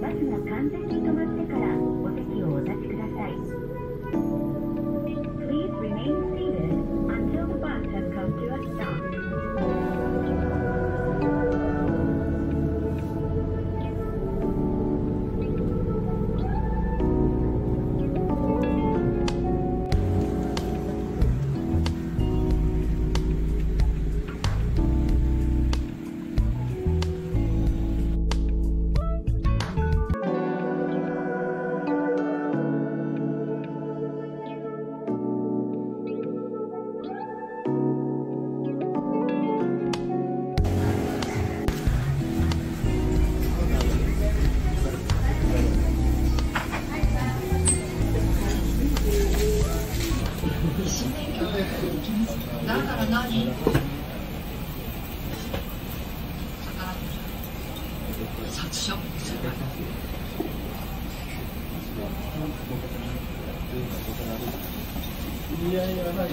バスが完全に止まってからお席をお立ちください。Please remain seated until the bus has come to a stop. だから何？殺傷。いやいやない。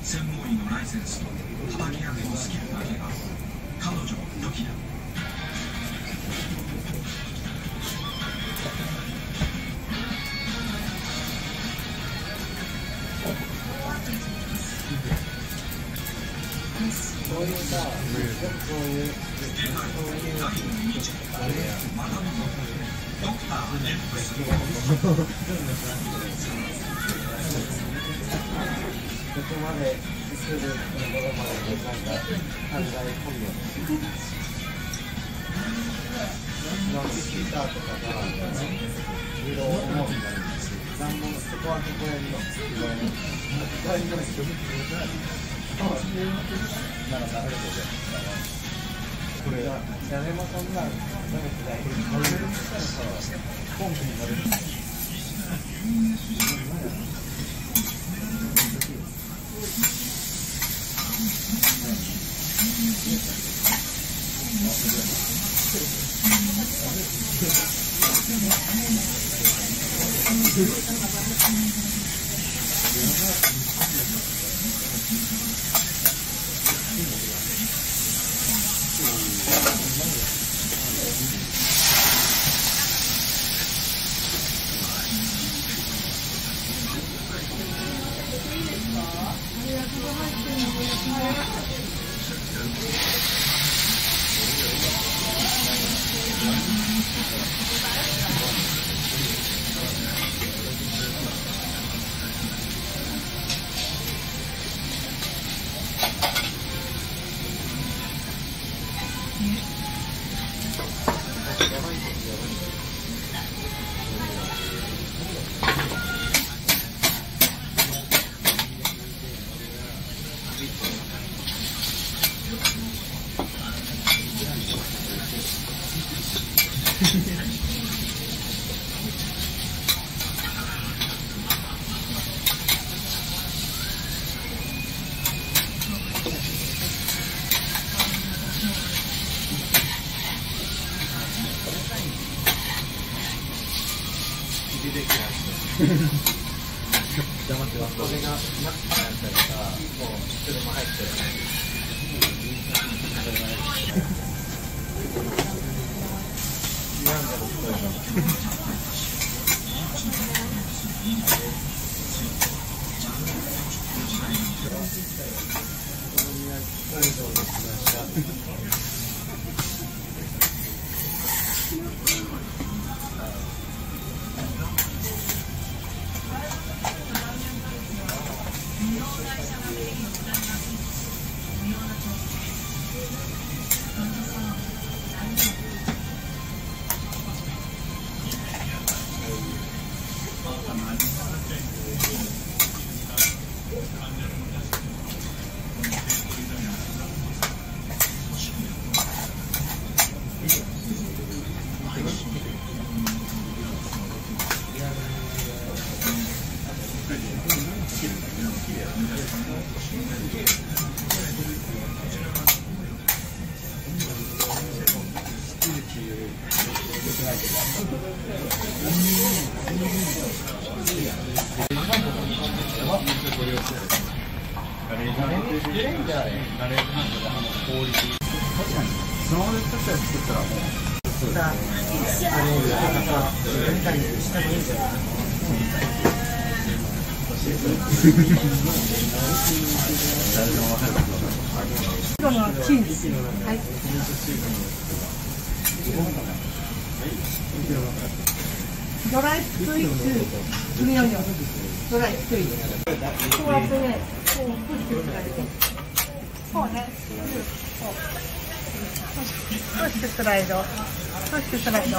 専門医のライセンスと叩き上げのスキルだけが彼女の武器だ。そういうさ、そういうドクター X。ここまでするところまでなんか考え込んで聞いたとかがいろいろ思うんだよ。なんもそこは聞こえるの。大丈夫ですよ。なんか流れてる。これ誰もそんなダメってない。これ食べるからさ、ポンプに食べる。黙ってます。これがなったらさ、もう車入ってる。なんだろう、これが。ガレージハンドでレンジャーでガレージハンドで氷確かにスマホで作ったやつ作ったらもうそうだやりたいんでしてもいいんじゃない誰でも分かる今のはチーズ。はい。ドライスクイーズ、組み合わせ。ドライスクイーズ。こうやってね、こうプッシュしてあげて。こうね。プッシュスライド。プッシュスライド。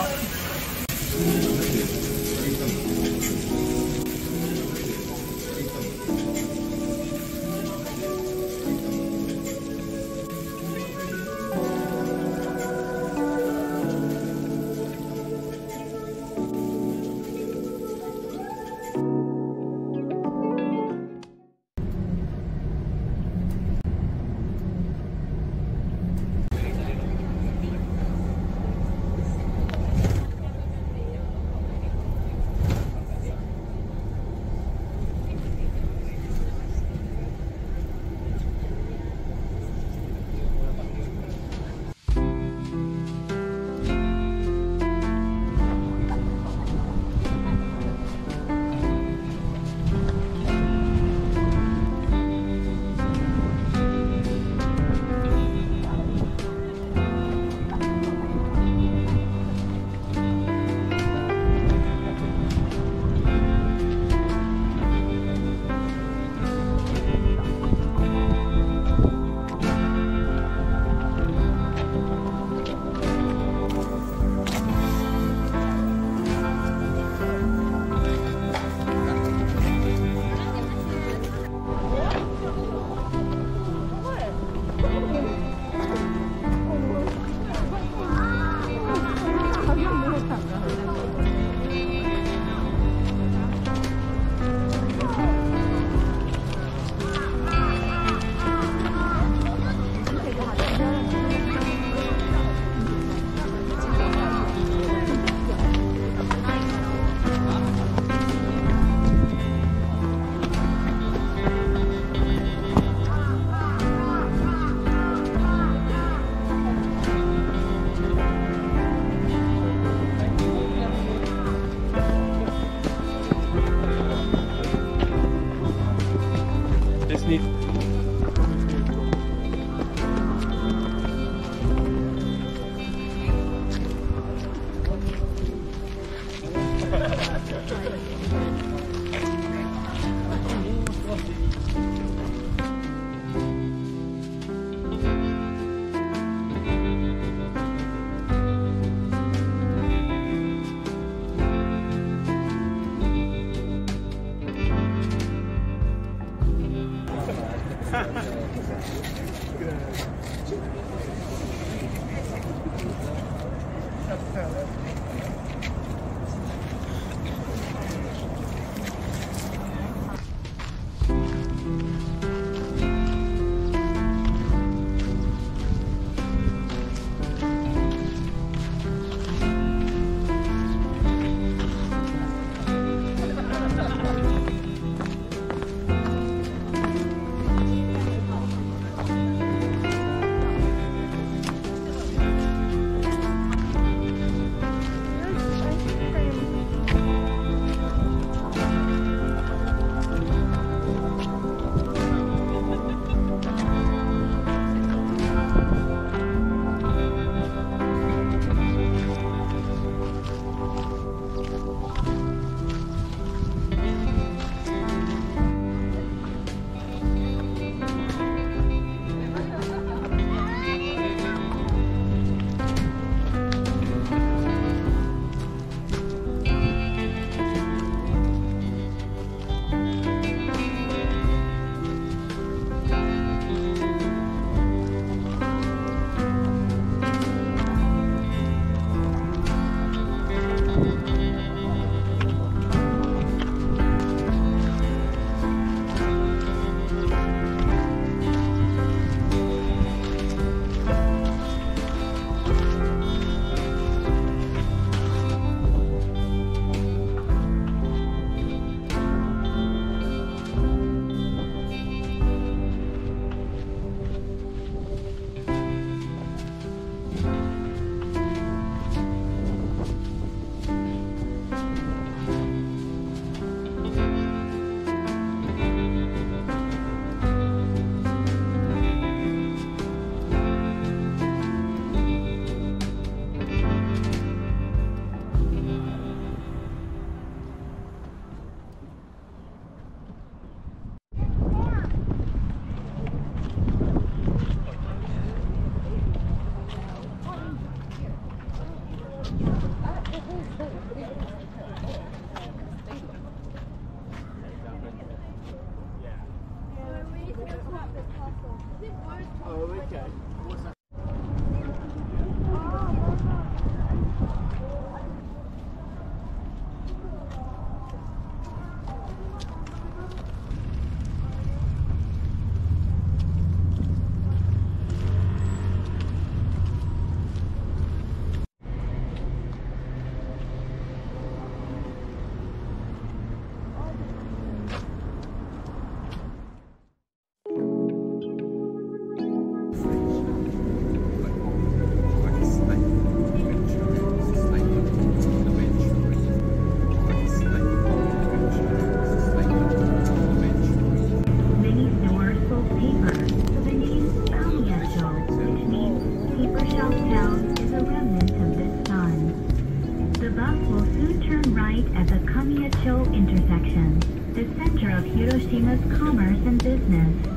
The bus will soon turn right at the Kamiyacho intersection, the center of Hiroshima's commerce and business.